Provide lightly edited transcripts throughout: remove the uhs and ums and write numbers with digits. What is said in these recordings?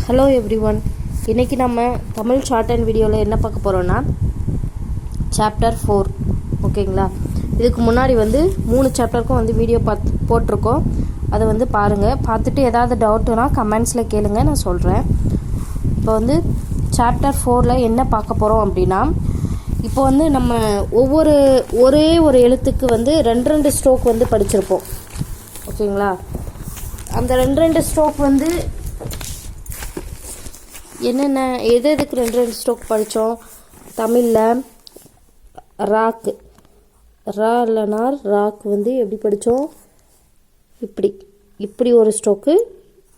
Hello everyone. இன்றைக்கி நம்ம Tamil short and வீடியோவில் என்ன பார்க்க போகிறோன்னா சாப்டர் 4. ஓகேங்களா? இதுக்கு முன்னாடி 3 சாப்டருக்கும் வீடியோ போட்டிருக்கோம். அதை பாருங்கள். பார்த்துட்டு ஏதாவது டவுட்டுனா கமெண்ட்ஸில் கேளுங்க, நான் சொல்கிறேன். இப்போ சாப்டர் 4ல் என்ன பார்க்க போகிறோம் அப்படின்னா, இப்போ நம்ம ஒரே ஒரு எழுத்துக்கு 2 ஸ்ட்ரோக் படிச்சிருப்போம். ஓகேங்களா? அந்த 2 ஸ்ட்ரோக் என்னென்ன எதுக்கு 2 ஸ்ட்ரோக் படித்தோம்? தமிழில் ராக்கு, ரா இல்லைனா ராக்கு எப்படி படித்தோம்? இப்படி ஒரு ஸ்ட்ரோக்கு,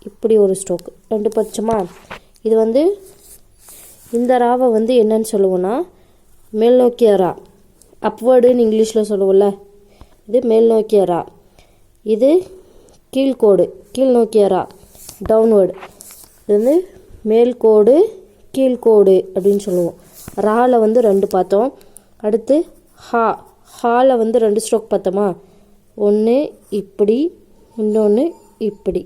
இப்படி ஒரு ஸ்ட்ரோக்கு, 2 படித்தோமா? இது இந்த ராவை என்னன்னு சொல்லுவோன்னா மேல் நோக்கிய ரா, அப்வேர்டுன்னு இங்கிலீஷில் சொல்லுவோம்ல, இது மேல் நோக்கிய ரா. இது கீழ்கோடு, கீழ் நோக்கிய ரா, டவுன்வேர்டு. இது மேல்கோடு கீழ்கோடு அப்படின்னு சொல்லுவோம். ராவில் 2 பார்த்தோம். அடுத்து ஹாவில் 2 ஸ்ட்ரோக் பார்த்தோமா? ஒன்று இப்படி, இன்னொன்று இப்படி.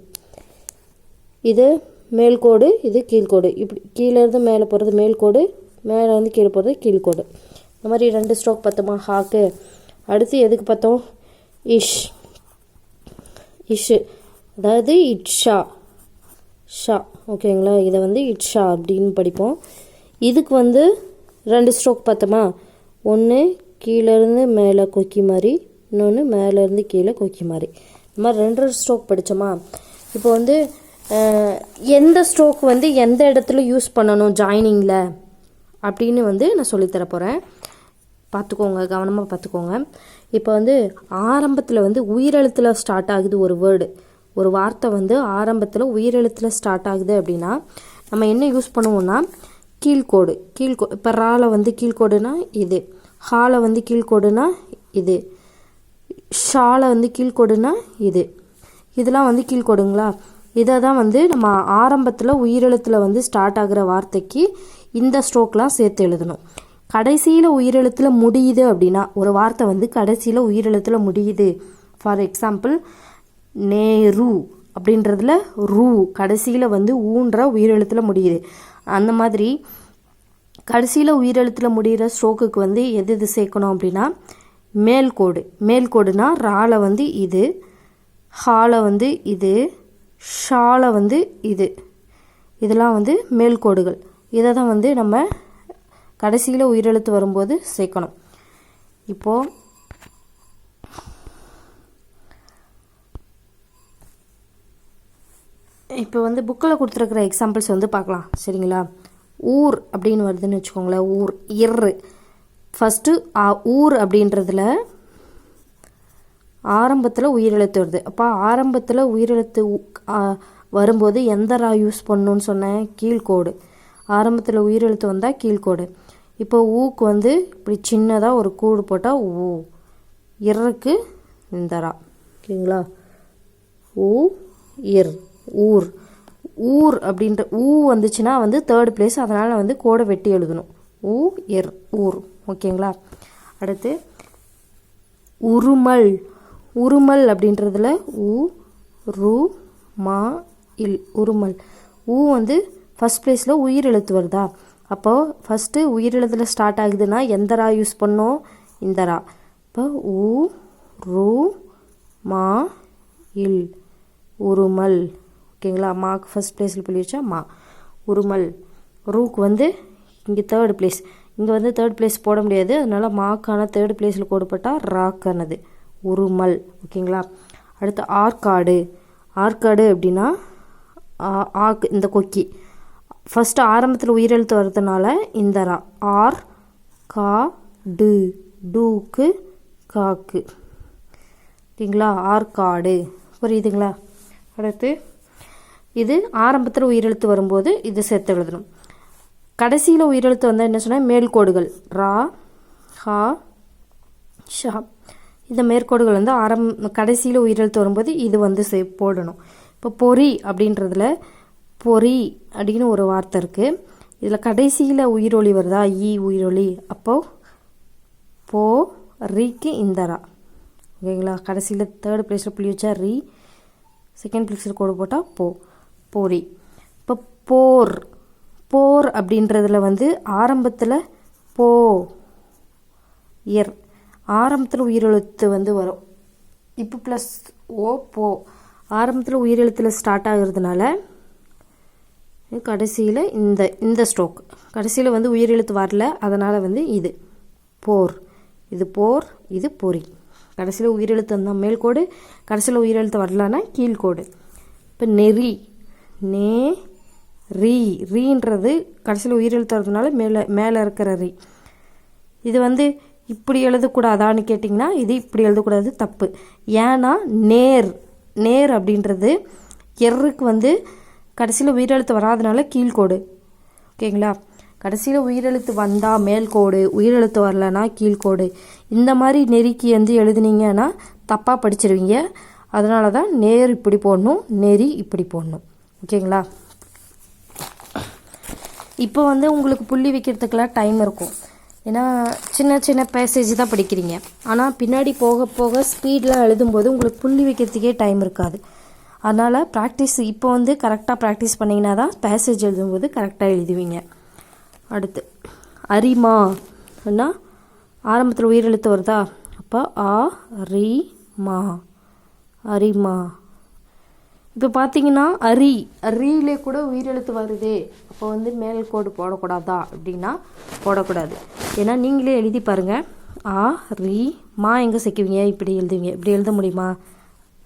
இது மேல்கோடு, இது கீழ்கோடு. இப்படி கீழேருந்து மேலே போகிறது மேல்கோடு, மேலேருந்து கீழே போகிறது கீழ்கோடு. இந்த மாதிரி 2 ஸ்ட்ரோக் பார்த்தோமா ஹாக்கு. அடுத்து எதுக்கு பார்த்தோம்? இஷு, அதாவது இட்ஷா, ஷா. ஓகேங்களா? இதை இட்ஷா அப்படின்னு படிப்போம். இதுக்கு 2 ஸ்ட்ரோக் பார்த்தோமா? ஒன்று கீழேருந்து மேலே கொக்கி மாதிரி, இன்னொன்று மேலேருந்து கீழே கொக்கி மாதிரி. இந்த மாதிரி 2 ஸ்ட்ரோக் படித்தோமா? இப்போ எந்த ஸ்ட்ரோக் எந்த இடத்துல யூஸ் பண்ணணும் ஜாயினிங்கில் அப்படின்னு நான் சொல்லித்தர போகிறேன். பார்த்துக்கோங்க, கவனமாக பார்த்துக்கோங்க. இப்போ ஆரம்பத்தில் உயிரெழுத்தில் ஸ்டார்ட் ஆகுது ஒரு வேர்டு, ஒரு வார்த்தை ஆரம்பத்தில் உயிரெழுத்தில் ஸ்டார்ட் ஆகுது அப்படின்னா நம்ம என்ன யூஸ் பண்ணுவோம்னா கீழ்கோடு. இப்போ ராவில் கீழ்கோடுனா இது, ஹாவில் கீழ்கோடுனா இது, ஷாவில் கீழ்கோடுனா இது, இதெல்லாம் கீழ்கோடுங்களா. இதை தான் நம்ம ஆரம்பத்தில் உயிரெழுத்தில் ஸ்டார்ட் ஆகிற வார்த்தைக்கு இந்த ஸ்ட்ரோக்லாம் சேர்த்து எழுதணும். கடைசியில் உயிரெழுத்தில் முடியுது அப்படின்னா ஒரு வார்த்தை கடைசியில் உயிரெழுத்தில் முடியுது. ஃபார் எக்ஸாம்பிள் நேரு அப்படின்றதுல ரூ கடைசியில் ஊன்ற உயிரெழுத்தில் முடியுது. அந்த மாதிரி கடைசியில் உயிரெழுத்தில் முடிகிற ஸ்ட்ரோக்குக்கு எது சேர்க்கணும் அப்படின்னா மேல்கோடு. மேல்கோடுனா ராவில் இது, ஹாவில் இது, ஷாவில் இது, இதெல்லாம் மேல்கோடுகள். இதை தான் நம்ம கடைசியில் உயிரெழுத்து வரும்போது சேர்க்கணும். இப்போது புக்கில் கொடுத்துருக்குற எக்ஸாம்பிள்ஸ் பார்க்கலாம். சரிங்களா? ஊர் அப்படின்னு வருதுன்னு வச்சுக்கோங்களேன். ஊர், இரு. ஃபஸ்ட்டு ஊர் அப்படின்றதுல ஆரம்பத்தில் உயிரெழுத்து வருது. அப்போ ஆரம்பத்தில் உயிரெழுத்து வரும்போது எந்த ரா யூஸ் பண்ணணுன்னு சொன்னேன்? கீழ்கோடு. ஆரம்பத்தில் உயிரெழுத்து வந்தால் கீழ்கோடு. இப்போ ஊக்கு இப்படி சின்னதாக ஒரு கூடு போட்டால் ஊ, இருக்கு இந்த ரா. ஓகேங்களா? ஊ இர், ஊர். ஊர் அப்படின்ற ஊ வந்துச்சுன்னா 3rd பிளேஸ், அதனால் கோடை வெட்டி எழுதணும். ஊ இர், ஊர். ஓகேங்களா? அடுத்து உருமல். உருமல் அப்படின்றதுல ஊ ரூ மா இல், உருமல். ஊ ஃபஸ்ட் பிளேஸில் உயிரெழுத்து வருதா? அப்போது ஃபஸ்ட்டு உயிரெழுத்தில் ஸ்டார்ட் ஆகுதுன்னா எந்த ரா யூஸ் பண்ணோம்? இந்த ரா. இப்போ ஊ ரூ மா இல், உருமல். ஓகேங்களா? மாக்கு ஃபஸ்ட் பிளேஸில் புள்ளி வச்சா மா, உருமல். ரூக்கு இங்கே 3rd பிளேஸ், இங்கே 3rd பிளேஸ் போட முடியாது, அதனால் மாக்கான 3rd பிளேஸில் கோடுபட்டால் ராக்கானது உருமல். ஓகேங்களா? அடுத்து ஆற்காடு. ஆற்காடு அப்படின்னா ஆக்கு, இந்த கொக்கி. ஃபஸ்ட்டு ஆரம்பத்தில் உயிரெழுத்து வர்றதுனால இந்த ரா, ஆர் கா டு, டூக்கு காக்கு. ஓகேங்களா? ஆற்காடு. புரியுதுங்களா? அடுத்து இது ஆரம்பத்தில் உயிரெழுத்து வரும்போது இது சேர்த்து எழுதணும். கடைசியில் உயிரெழுத்து வந்தால் என்ன சொன்னால் மேல்கோடுகள், ரா ஹா ஷா. இந்த மேற்கோடுகள் கடைசியில் உயிரெழுத்து வரும்போது இது போடணும். இப்போ பொறி அப்படின்றதுல பொறி அப்படின்னு ஒரு வார்த்தை இருக்குது. இதில் கடைசியில் உயிரொலி வருதா? ஈ உயிரொலி. அப்போது போ ரீக்கு இந்த ரா. ஓகேங்களா? கடைசியில் 3rd பிளேஸில் புள்ளி வச்சா ரீ, செகண்ட் பிளேஸில் கோடு போட்டால் போ, போரி. இப்போ போர். போர் அப்படின்றதுல வந்து ஆரம்பத்தில் போ எர் ஆரம்பத்தில் உயிரெழுத்து வந்து வரும். இப்போ ப்ளஸ் ஓ போ ஆரம்பத்தில் உயிரெழுத்தில் ஸ்டார்ட் ஆகுறதுனால கடைசியில் இந்த ஸ்ட்ரோக் கடைசியில் வந்து உயிரெழுத்து வரல, அதனால் வந்து இது போர், இது போர், இது பொறி. கடைசியில் உயிரெழுத்து வந்தால் மேல்கோடு, கடைசியில் உயிரெழுத்து வரலன்னா கீழ்கோடு. இப்போ நெறி, நே ரீ, ரீன்றது கடைசியில் உயிரெழுத்து வரதுனால மேலே இருக்கிற ரீ. இது வந்து இப்படி எழுதக்கூடாதான்னு கேட்டிங்கன்னா இது இப்படி எழுதக்கூடாது, தப்பு. ஏன்னா நேர், நேர் அப்படின்றது எர்ருக்கு வந்து கடைசியில் உயிரெழுத்து வராதனால கீழ்கோடு. ஓகேங்களா? கடைசியில் உயிரெழுத்து வந்தால் மேல்கோடு, உயிரெழுத்து வரலன்னா கீழ்கோடு. இந்த மாதிரி நெறிக்கு வந்து எழுதுனீங்கன்னா தப்பாக படிச்சிருவீங்க. அதனால தான் நேர் இப்படி போடணும், நெறி இப்படி போடணும். ஓகேங்களா? இப்போ வந்து உங்களுக்கு புள்ளி வைக்கிறதுக்கெல்லாம் டைம் இருக்கும். ஏன்னா சின்ன சின்ன பேசேஜ் தான் படிக்கிறீங்க. ஆனால் பின்னாடி போக போக ஸ்பீடெலாம் எழுதும்போது உங்களுக்கு புள்ளி வைக்கிறதுக்கே டைம் இருக்காது. அதனால் ப்ராக்டிஸ் இப்போ வந்து கரெக்டாக ப்ராக்டிஸ் பண்ணிங்கன்னா தான் பேசேஜ் எழுதும்போது கரெக்டாக எழுதுவீங்க. அடுத்து அரிமா அண்ணா ஆரம்பத்தில் உயிரெழுத்து வருதா, அப்போ ஆ ரி மா, அரிமா. இப்போ பார்த்தீங்கன்னா ரீலே கூட உயிரெழுத்து வருதே, அப்போ வந்து மேல் கோடு போடக்கூடாதா அப்படின்னா போடக்கூடாது. ஏன்னா நீங்களே எழுதி பாருங்கள். ஆ ரி மா எங்கே சேர்க்குவீங்க, இப்படி எழுதுவீங்க. இப்படி எழுத முடியுமா?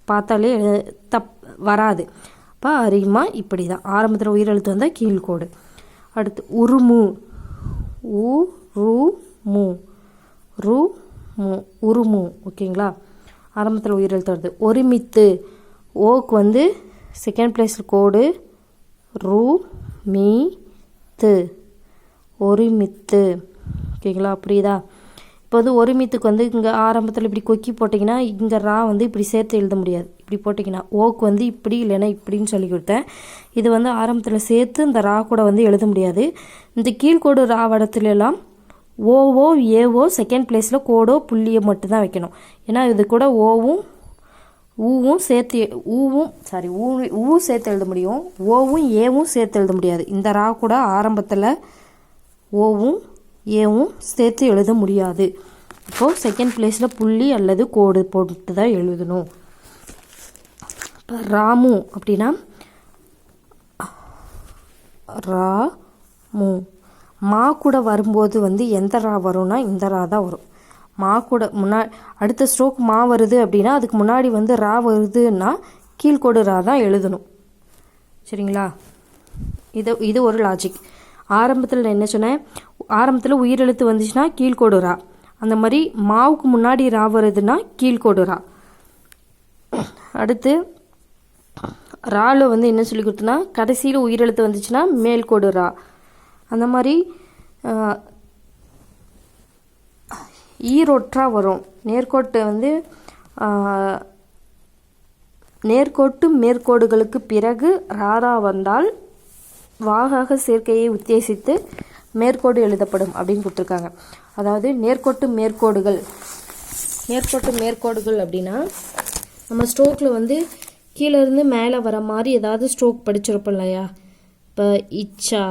பார்த்தாலே வராது. அப்போ அரிமா இப்படி தான் ஆரம்பத்தில் உயிரெழுத்து வந்தால் கீழ்கோடு. அடுத்து உருமு, உ ரு மு, ரு மு, உருமு. ஓகேங்களா? ஆரம்பத்தில் உயிரெழுத்து வருது. ஒருமித்து, ஓக்கு வந்து செகண்ட் பிளேஸில் கோடு, ரு மீ து, ஒருமித்து. ஓகேங்களா? புரியுதா? இப்போ வந்து ஒருமித்துக்கு வந்து இங்கே ஆரம்பத்தில் இப்படி கொக்கி போட்டிங்கன்னா இங்கே ரா வந்து இப்படி சேர்த்து எழுத முடியாது. இப்படி போட்டிங்கன்னா ஓக்கு வந்து இப்படி இல்லைன்னா இப்படின்னு சொல்லி கொடுத்தேன். இது வந்து ஆரம்பத்தில் சேர்த்து இந்த ரா கூட வந்து எழுத முடியாது. இந்த கீழ்கோடு ரா வடத்துலலாம் ஓவோ ஏவோ செகண்ட் பிளேஸில் கோடோ புள்ளியை மட்டும்தான் வைக்கணும். ஏன்னா இது கூட ஓவும் ஊவும் சேர்த்து ஊவும் சேர்த்து எழுத முடியும், ஓவும் ஏவும் சேர்த்து எழுத முடியாது. இந்த ரா கூட ஆரம்பத்தில் ஓவும் ஏவும் சேர்த்து எழுத முடியாது. இப்போது செகண்ட் பிளேஸில் புள்ளி அல்லது கோடு போட்டு தான் எழுதணும். இப்போ ராமு அப்படின்னா ரா மு, மா கூட வரும்போது வந்து எந்த ரா வரும்னா இந்த ரா தான் வரும். மா கூட அடுத்த ஸ்ட்ரோக் மா வருது அப்படின்னா அதுக்கு முன்னாடி வந்து ரா வருதுன்னா கீழ்கோடு ரா தான் எழுதணும். சரிங்களா? இது ஒரு லாஜிக். ஆரம்பத்தில் என்ன சொன்னேன், ஆரம்பத்தில் உயிரெழுத்து வந்துச்சுன்னா கீழ்கோடு ரா. அந்த மாதிரி மாவுக்கு முன்னாடி ரா வருதுன்னா கீழ்கோடு ரா. அடுத்து ராவில் வந்து என்ன சொல்லி கொடுத்தோன்னா கடைசியில் உயிரெழுத்து வந்துச்சுன்னா மேல்கோடு ரா. அந்த மாதிரி ஈரொற்றா வரும். நேர்கோட்டு வந்து நேர்கோட்டு மேற்கோடுகளுக்கு பிறகு ராரா வந்தால் வாகாக சேர்க்கையை உத்தேசித்து மேற்கோடு எழுதப்படும் அப்படின்னு கொடுத்துருக்காங்க. அதாவது நேர்கோட்டு மேற்கோடுகள் அப்படின்னா நம்ம ஸ்ட்ரோக்கில் வந்து கீழே இருந்து மேலே வர மாதிரி ஏதாவது ஸ்ட்ரோக் படிச்சிருப்போம் இல்லையா? இப்போ இச்சா,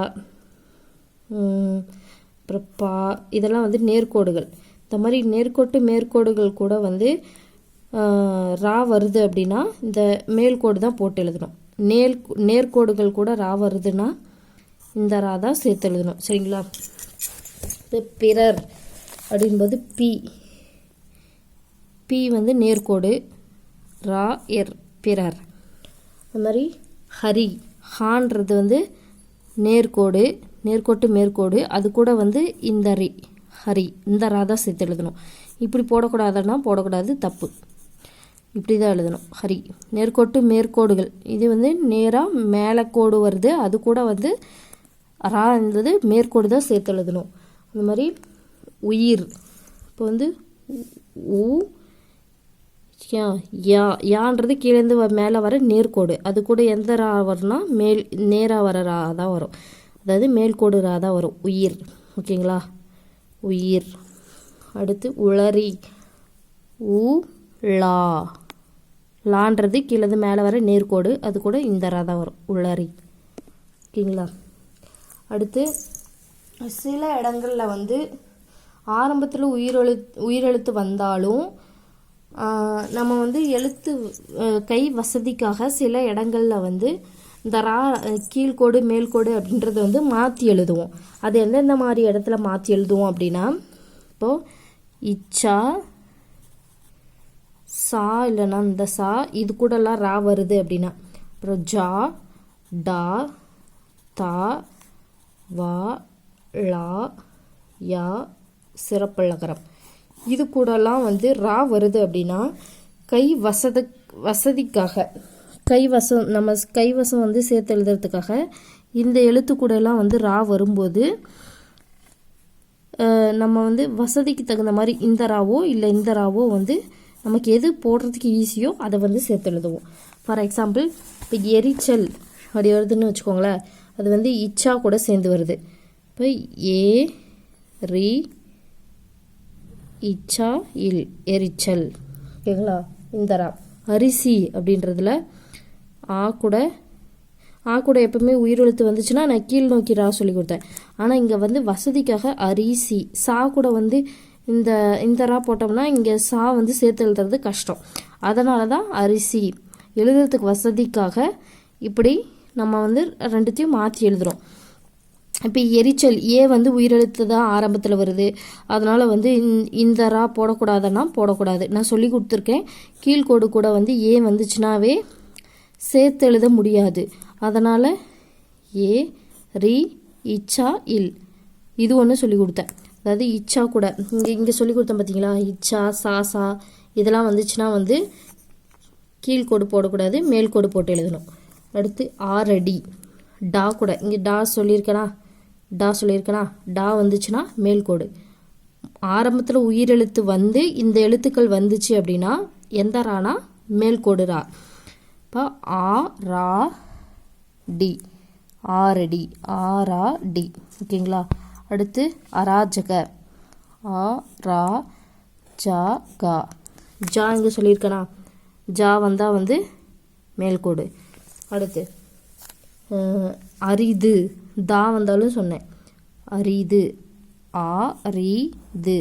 அப்புறம் பா, இதெல்லாம் வந்து நேர்கோடுகள். இந்த மாதிரி நேர்கோட்டு மேற்கோடுகள் கூட வந்து ரா வருது அப்படின்னா இந்த மேல்கோடு தான் போட்டு எழுதணும். நேர்கோடுகள் கூட ரா வருதுன்னா இந்த ரா தான் சேர்த்து எழுதணும். சரிங்களா? இப்போ பிறர் அப்படின்போது பி வந்து நேர்கோடு, ரா எர் பிறர். அது மாதிரி ஹரி, ஹான்றது வந்து நேர்கோடு, நேர்கோட்டு மேற்கோடு, அது கூட வந்து இந்த ஹரி, இந்த ரா தான் சேர்த்து எழுதணும். இப்படி போடக்கூடாதுன்னா போடக்கூடாது, தப்பு. இப்படி தான் எழுதணும். ஹரி நேர்கோட்டு மேற்கோடுகள். இது வந்து நேராக மேலே கோடு வருது, அது கூட வந்து ரா என்பது மேற்கோடு தான் சேர்த்து எழுதணும். அந்த மாதிரி உயிர், இப்போ வந்து ஊ யான்றது கீழேருந்து மேலே வர நேர்கோடு, அது கூட எந்த ரா வரும்னா நேராக வர ரா தான் வரும். அதாவது மேல்கோடு ரா தான் வரும். உயிர். ஓகேங்களா? உயிர். அடுத்து உளறி, ஊ லா, லான்றது கீழேருந்து மேலே வர நேர்கோடு, அது கூட இந்த ரா தான் வரும். உளறி. ஓகேங்களா. அடுத்து சில இடங்களில் வந்து ஆரம்பத்தில் உயிரெழுத்து வந்தாலும் நம்ம வந்து கை வசதிக்காக சில இடங்களில் வந்து இந்த ரா கீழ்கோடு மேல்கோடு அப்படின்றத வந்து மாற்றி எழுதுவோம். அது எந்தெந்த மாதிரி இடத்துல மாற்றி எழுதுவோம் அப்படின்னா, இப்போது இச்சா சா இல்லைன்னா இந்த சா இது கூடலாம் ரா வருது அப்படின்னா, அப்புறம் ஜா டா தா வா லா யா சிறப்பழகரம் இது கூடலாம் வந்து ரா வருது அப்படின்னா கை வசதிக்காக நம்ம கைவசம் வந்து சேர்த்து எழுதுறதுக்காக இந்த எழுத்து கூடலாம் வந்து ரா வரும்போது நம்ம வந்து வசதிக்கு தகுந்த மாதிரி இந்த ராவோ இல்லை இந்த ராவோ வந்து நமக்கு எது போடுறதுக்கு ஈஸியோ அதை வந்து சேர்த்து எழுதுவோம். ஃபார் எக்ஸாம்பிள் இப்போ எரிச்சல் அப்படி வருதுன்னு வச்சுக்கோங்களேன், அது வந்து இச்சா கூட சேர்ந்து வருது. இப்போ ரி இச்சா இல் எரிச்சல். ஓகேங்களா. இந்த ரா அரிசி அப்படின்றதுல ஆ கூட எப்பவுமே உயிரெழுத்து வந்துச்சுன்னா நான் கீழ் நோக்கி ரா சொல்லி கொடுத்தேன். ஆனால் இங்கே வந்து வசதிக்காக அரிசி சா கூட வந்து இந்த ரா போட்டோம்னா இங்கே சா வந்து சேர்த்து எழுதுறது கஷ்டம். அதனால தான் அரிசி எழுதுறதுக்கு வசதிக்காக இப்படி நம்ம வந்து ரெண்டுத்தையும் மாற்றி எழுதுகிறோம். இப்போ எரிச்சல் வந்து உயிரெழுத்து தான் ஆரம்பத்தில் வருது, அதனால் வந்து இந்த ரா போடக்கூடாதுன்னா போடக்கூடாது. நான் சொல்லி கொடுத்துருக்கேன், கீழ்கோடு கூட வந்து வந்துச்சுனாவே சேர்த்து எழுத முடியாது. அதனால் ரி இச்சா இல் இது ஒன்று சொல்லி கொடுத்தேன். அதாவது இச்சா கூட இங்கே சொல்லி கொடுத்தேன் பார்த்தீங்களா, இச்சா சா இதெல்லாம் வந்துச்சுன்னா வந்து கீழ்கோடு போடக்கூடாது, மேல்கோடு போட்டு எழுதணும். அடுத்து ஆறடி டா கூட இங்கே டா சொல்லியிருக்கேனா டா வந்துச்சுன்னா மேல்கோடு. ஆரம்பத்தில் உயிரெழுத்து வந்து இந்த எழுத்துக்கள் வந்துச்சு அப்படின்னா எந்த ரானா மேல்கோடு ரா. இப்போ ஆ ரா டி ஆறடி ஆரா டி. ஓகேங்களா. அடுத்து அராஜக ஆ ரா ஜா கா ஜா இங்கே சொல்லியிருக்கேனா, ஜா வந்தால் வந்து மேல்கோடு. அடுத்து அரிது தா வந்தாலும் சொன்னேன், அரிது து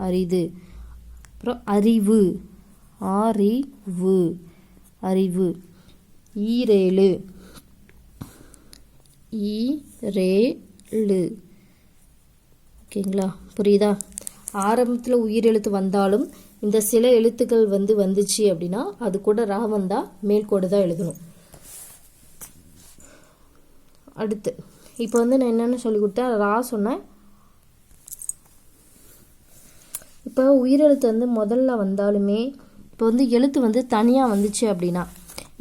அரிது. அப்புறம் அறிவு அறிவு. ஈரேழு ஓகேங்களா. புரியுதா. ஆரம்பத்தில் உயிரெழுத்து வந்தாலும் இந்த சில எழுத்துக்கள் வந்துச்சு அப்படின்னா அது கூட ரா வந்தால் மேல்கோடு தான் எழுதணும். அடுத்து இப்போ வந்து நான் என்னென்னு சொல்லி கொடுத்தேன், ரா சொன்னேன். இப்போ உயிரெழுத்து வந்து முதல்ல வந்தாலுமே இப்போ வந்து எழுத்து வந்து தனியாக வந்துச்சு அப்படின்னா,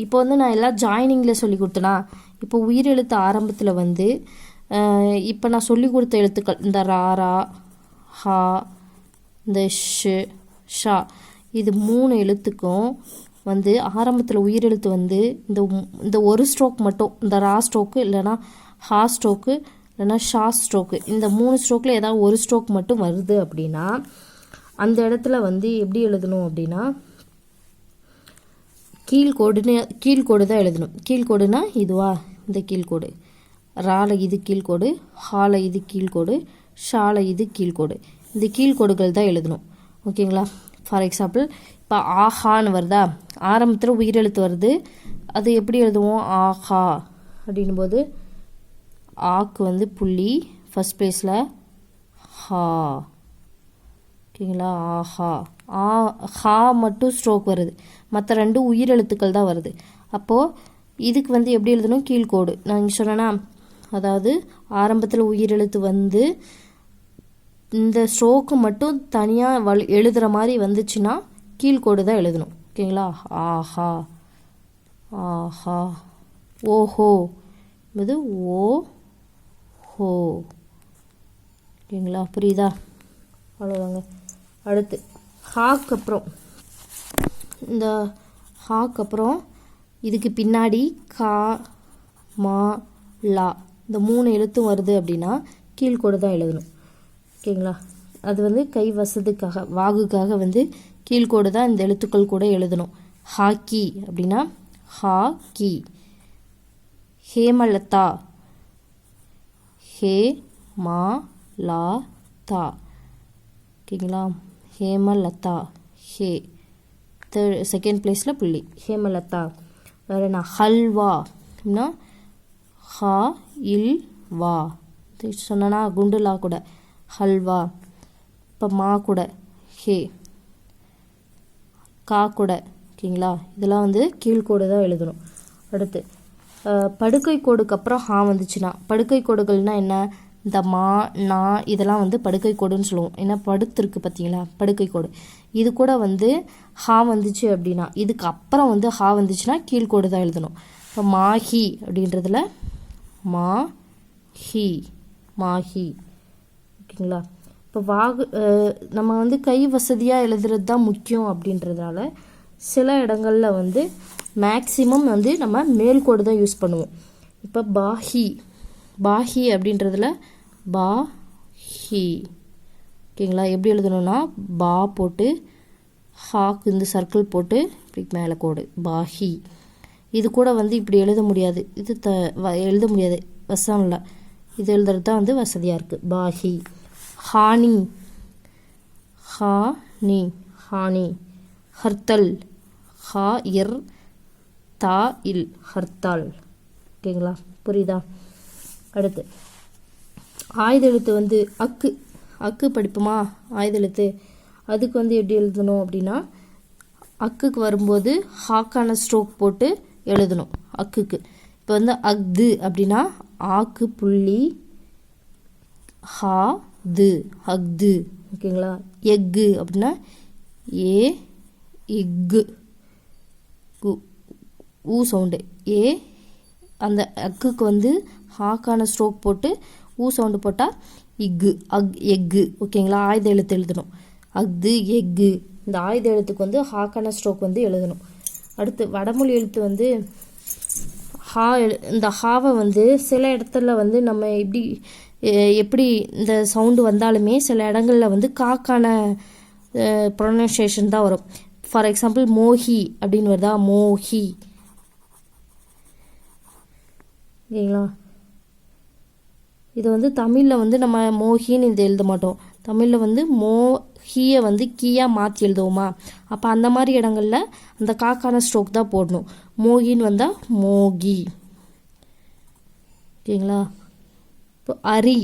இப்போ வந்து நான் எல்லாம் ஜாயினிங்கில் சொல்லி கொடுத்தேனா, இப்போ உயிரெழுத்து ஆரம்பத்தில் வந்து இப்போ நான் சொல்லி கொடுத்த எழுத்துக்கள் இந்த ரா ஹா இந்த ஷா இது 3 எழுத்துக்கும் வந்து ஆரம்பத்தில் உயிரெழுத்து வந்து இந்த ஒரு ஸ்ட்ரோக் மட்டும், இந்த ரா ஸ்ட்ரோக்கு இல்லைனா ஹா ஸ்ட்ரோக்கு இல்லைனா ஷா ஸ்ட்ரோக்கு, இந்த 3 ஸ்ட்ரோக்கில் ஏதாவது ஒரு ஸ்ட்ரோக் மட்டும் வருது அப்படின்னா அந்த இடத்துல வந்து எப்படி எழுதணும் அப்படின்னா கீழ்கோடு தான் எழுதணும். கீழ்கோடுனா இதுவா, இந்த கீழ்கோடு, ரால இது கீழ்கோடு, ஹால இது கீழ்கோடு, ஷால இது கீழ்கோடு, இந்த கீழ்கோடுகள் தான் எழுதணும். ஓகேங்களா. ஃபார் எக்ஸாம்பிள் இப்போ ஆஹான்னு வருதா, ஆரம்பத்தில் உயிரெழுத்து வருது, அது எப்படி எழுதுவோம், ஆஹா அப்படின்னும் போது ஆக்கு வந்து புள்ளி ஃபஸ்ட் பிளேஸில் ஹா. ஓகேங்களா. ஆஹா ஹா மட்டும் ஸ்ட்ரோக் வருது, மற்ற 2 உயிரெழுத்துக்கள் தான் வருது. அப்போது இதுக்கு வந்து எப்படி எழுதணும், கீழ்கோடு. நான் இங்கே சொன்னேன்னா, அதாவது ஆரம்பத்தில் உயிரெழுத்து வந்து இந்த ஸ்ட்ரோக்கு மட்டும் தனியாக எழுதுகிற மாதிரி வந்துச்சுன்னா கீழ்கோடு தான் எழுதணும். ஓகேங்களா. ஆஹா ஆஹா. ஓஹோ இது ஓ ஹோ. ஓகேங்களா. புரியுதா. அவ்வளோதாங்க. அடுத்து ஹாக்கு அப்புறம் இந்த ஹாக்கு அப்புறம் இதுக்கு பின்னாடி கா மா லா இந்த 3 எழுத்தும் வருது அப்படின்னா கீழ்கோடு தான் எழுதணும். ஓகேங்களா. அது வந்து கை வசதுக்காக வாகுக்காக வந்து கீழ்கோடு தான் இந்த எழுத்துக்கள் கூட எழுதணும். ஹாக்கி அப்படின்னா ஹா கி. ஹேமலதா ஹே மா லா தா. ஓகேங்களா? ஹேமலதா. ஹே செகண்ட் பிளேஸில் புள்ளி. ஹேமலதா. வேறு என்ன? ஹல்வா அப்படின்னா ஹா இல் வா சொன்னா குண்டுலா கூட ஹல்வா. இப்போ மா கூட ஹே, கா கூட. ஓகேங்களா? இதெல்லாம் வந்து கீழ்கோடு தான் எழுதணும். அடுத்து படுக்கை கோடுக்கு அப்புறம் ஹா வந்துச்சுன்னா, படுக்கை கோடுகள்னால் என்ன? இந்த மா நா இதெல்லாம் வந்து படுக்கை கோடுன்னு சொல்லுவோம். ஏன்னா படுத்துருக்கு பார்த்தீங்களா, படுக்கை கோடு. இது கூட வந்து ஹா வந்துச்சு அப்படின்னா, இதுக்கு அப்புறம் வந்து ஹா வந்துச்சுன்னா கீழ்கோடு தான் எழுதணும். இப்போ மாஹி அப்படின்றதுல மா ஹி, மாஹி. ஓகேங்களா? இப்போ நம்ம வந்து கை வசதியாக எழுதுறது தான் முக்கியம் அப்படின்றதுனால சில இடங்களில் வந்து மேக்ஸிமம் வந்து நம்ம மேல்கோடு தான் யூஸ் பண்ணுவோம். இப்போ பாஹி, பாஹி அப்படின்றதுல பா ஹி. ஓகேங்களா? எப்படி எழுதணும்னா பா போட்டு ஹாக்கு இந்த சர்க்கிள் போட்டு இப்படி மேலே கோடு பாஹி. இது கூட வந்து இப்படி எழுத முடியாது, இது எழுத முடியாது வசம் இல்லை. இது எழுதுறது தான் வந்து வசதியாக இருக்குது. பாஹி. ஹானி, ஹானி, ஹானி. ஹர்த்தல், ஹா இர் தா இல், ஹர்த்தால். ஓகேங்களா? புரியுதா? அடுத்து ஆயுத எழுத்து வந்து அக்கு, அக்கு படிப்புமா ஆயுத எழுத்து. அதுக்கு வந்து எப்படி எழுதணும் அப்படின்னா, அக்குக்கு வரும்போது ஹாக்கான ஸ்ட்ரோக் போட்டு எழுதணும் அக்குக்கு. இப்போ வந்து அக்து அப்படின்னா ஆக்கு புள்ளி ஹா து, அக்து. ஓகேங்களா? எக்கு அப்படின்னா ஏ இக்கு, ஊ சவுண்டு ஏ. அந்த அக்குக்கு வந்து ஹாக்கான ஸ்ட்ரோக் போட்டு ஊ சவுண்டு போட்டால் இக்கு, எக்கு. ஓகேங்களா? ஆயுத எழுத்து எழுதணும். அக்து, எக்கு. இந்த ஆயுத எழுத்துக்கு வந்து ஹாக்கான ஸ்ட்ரோக் வந்து எழுதணும். அடுத்து வடமொழி எழுத்து வந்து ஹா. இந்த ஹாவை வந்து சில இடத்துல வந்து நம்ம எப்படி இந்த சவுண்டு வந்தாலுமே சில இடங்களில் வந்து காக்கான ப்ரொனன்சியேஷன் தான் வரும். ஃபார் எக்ஸாம்பிள் மோஹி அப்படின்னு வருதா, மோஹி. ஓகேங்களா? இது வந்து தமிழில் வந்து நம்ம மோஹின்னு இது எழுத மாட்டோம். தமிழில் வந்து மோஹியை வந்து கீயாக மாற்றி எழுதுவோமா, அப்போ அந்த மாதிரி இடங்களில் அந்த காக்கான ஸ்ட்ரோக் தான் போடணும். மோகின்னு வந்தால் மோகி. ஓகேங்களா? இப்போ அரி,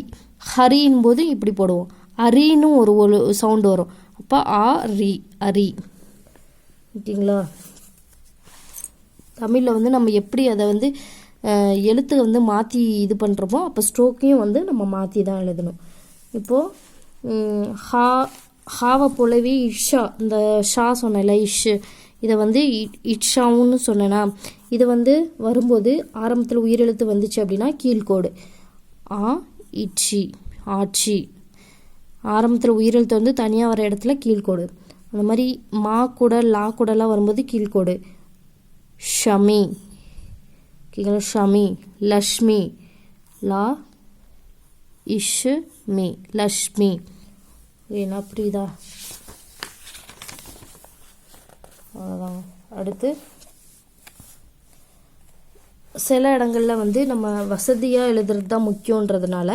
ஹரின் போது இப்படி போடுவோம். அரின்னு ஒரு சவுண்டு வரும். அப்போ ஆ ரி, அரி. ஓகேங்களா? தமிழில் வந்து நம்ம எப்படி அதை வந்து எழுத்து வந்து மாற்றி இது பண்ணுறோமோ அப்போ ஸ்ட்ரோக்கையும் வந்து நம்ம மாற்றி தான் எழுதணும். இப்போது ஹாவை போலவே இஷா, இந்த ஷா சொன்னல இஷ், இதை வந்து இட்ஷாவுன்னு சொன்னேன்னா, இதை வந்து வரும்போது ஆரம்பத்தில் உயிரெழுத்து வந்துச்சு அப்படின்னா கீழ்கோடு ஆ இட்சி, ஆட்சி. ஆரம்பத்தில் உயிரெழுத்து வந்து தனியாக வர இடத்துல கீழ்கோடு. அந்த மாதிரி மா கூட லா கூடலாம் வரும்போது கீழ்கோடு. ஷமி. ஓகேங்களா? ஷமி. லக்ஷ்மி, லா இஷ் மீ, லக்ஷ்மி. என்ன புரியுதா? அவ்வளோதாங்க. அடுத்து சில இடங்களில் வந்து நம்ம வசதியாக எழுதுறது தான் முக்கியன்றதுனால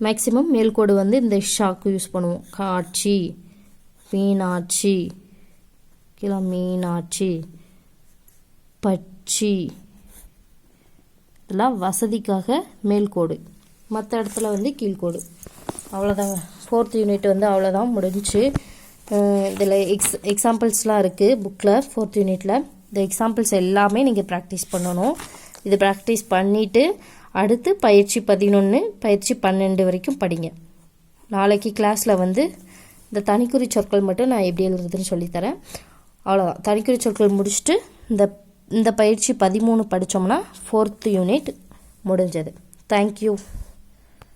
மேக்ஸிமம் மேல்கோடு வந்து இந்த ஷாக்கு யூஸ் பண்ணுவோம். காட்சி, மீனாட்சி. ஓகேங்களா? மீனாட்சி, பட்சி. இதெல்லாம் வசதிக்காக மேல்கோடு, மற்ற இடத்துல வந்து கீழ்கோடு. அவ்வளோதாங்க. 4th யூனிட் வந்து அவ்வளோதான், முடிஞ்சிச்சு. இதில் எக்ஸாம்பிள்ஸ்லாம் இருக்குது புக்கில் 4th யூனிட்டில். இந்த எக்ஸாம்பிள்ஸ் எல்லாமே நீங்கள் ப்ராக்டிஸ் பண்ணணும். இது ப்ராக்டிஸ் பண்ணிவிட்டு அடுத்து பயிற்சி 11, பயிற்சி 12 வரைக்கும் படிங்க. நாளைக்கு கிளாஸில் வந்து இந்த தனிக்குறி சொற்கள் மட்டும் நான் எப்படி எழுதுறதுன்னு சொல்லித்தரேன். அவ்வளோதான். தனிக்குறி சொற்கள் முடிச்சுட்டு இந்த பயிற்சி 13 படித்தோம்னா 4th யூனிட் முடிஞ்சது. தேங்க்யூ.